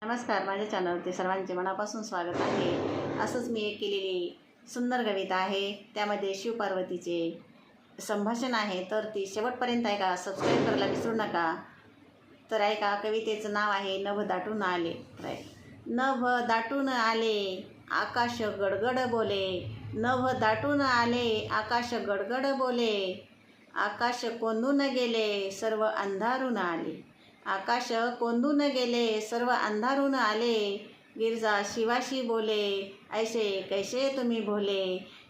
नमस्कार, माझ्या चॅनलवरती सर्वांचे मनापासून स्वागत आहे। असंच मी एक केलेली सुंदर कविता आहे, त्यामध्ये शिवपार्वतीचे संभाषण आहे, तर ती शेवटपर्यंत ऐका, सबस्क्राईब करायला विसरू नका। तर ऐका, कवितेचं नाव आहे नभ दाटून आले। नभ दाटून आले आकाश गडगड बोले, नभ दाटून आले आकाश गडगड बोले, आकाश कोंदून गेले सर्व अंधारून आले, आकाश कोंदून गेले सर्व अंधारून आले, गिरजा शिवाशी बोले ऐसे कैसे तुम्ही भोले,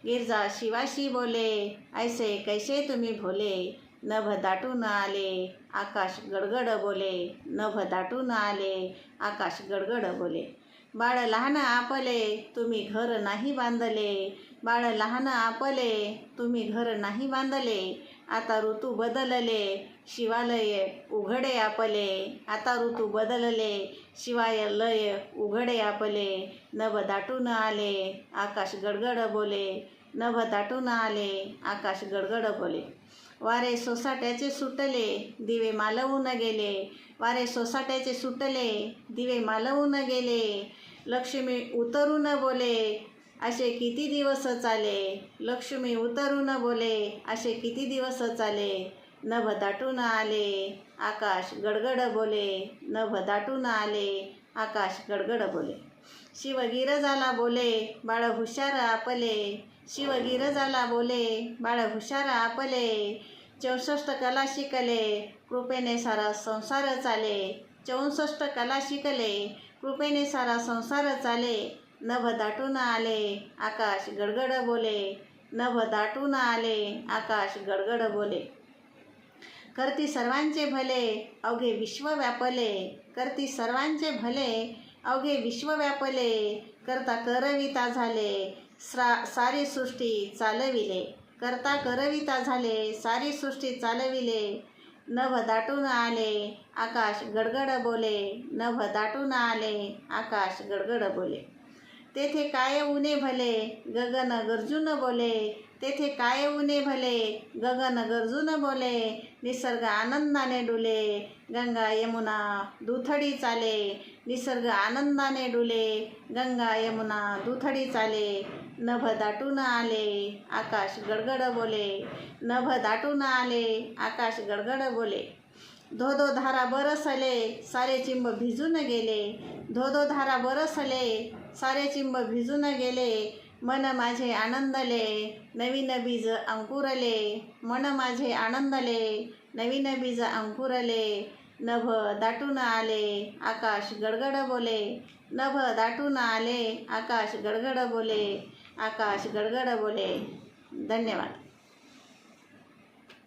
गिरजा शिवाशी बोले ऐसे कैसे तुम्ही भोले, नभ दाटून आले आकाश गडगड बोले, नभ दाटून आले आकाश गडगड बोले। बाळ लहान आपले तुम्ही घर नाही बांधले, बाळ लहान आपले तुम्ही घर नाही बांधले, आता ऋतू बदलले शिवालय उघडे आपले, आता ऋतू बदलले शिवालय उघडे आपले, नभ दाटून आले आकाश गडगड बोले, नभ दाटून आले आकाश गडगड बोले। वारे सोसाट्याचे सुटले दिवे मालवून गेले, वारे सोसाट्याचे सुटले दिवे मालवून गेले, लक्ष्मी उतरून बोले असे किती दिवस चाले, लक्ष्मी उतरून बोले असे किती दिवस चाले, नभ दाटून आले आकाश गडगड बोले, नभ दाटून आले आकाश गडगड बोले। शिवगिरजाला बोले बाळ हुशार आपले, शिवगिरजाला बोले बाळ हुशार आपले, 64 कला शिकले कृपेने सारा संसार चाले, 64 कला शिकले कृपेने सारा संसार चाले, नभ दाटून आले आकाश गडगड बोले, नभ दाटून आले आकाश गडगड बोले। करती सर्वांचे भले अवघे विश्व व्यापले, करती सर्वांचे भले अवघे विश्व व्यापले, करता करविता झाले सारी सृष्टी चालविले, करता करविता झाले सारी सृष्टी चालविले, नभ दाटून आले आकाश गडगड बोले, नभ दाटून आले आकाश गडगड बोले। तेथे काय ऊने भले गगन गरजून बोले, तेथे काय ऊने भले गगन गरजून बोले, निसर्ग आनंदाने डुले गंगा यमुना दुथडी चाले, निसर्ग आनंदाने डुले गंगा यमुना दुथडी चाले, नभ दाटून आले आकाश गडगड बोले, नभ दाटून आले आकाश गडगड बोले। धो धो धारा बरसले सारे चिंब भिजून गेले, धो धो धारा बरसले सारे चिंब भिजून गेले, मन माझे आनंदले नवीन बीज अंकुरले, मन माझे आनंदले नवीन बीज अंकुरले, नभ दाटून आले आकाश गडगड बोले, नभ दाटून आले आकाश गडगड बोले, आकाश गडगड बोले। धन्यवाद।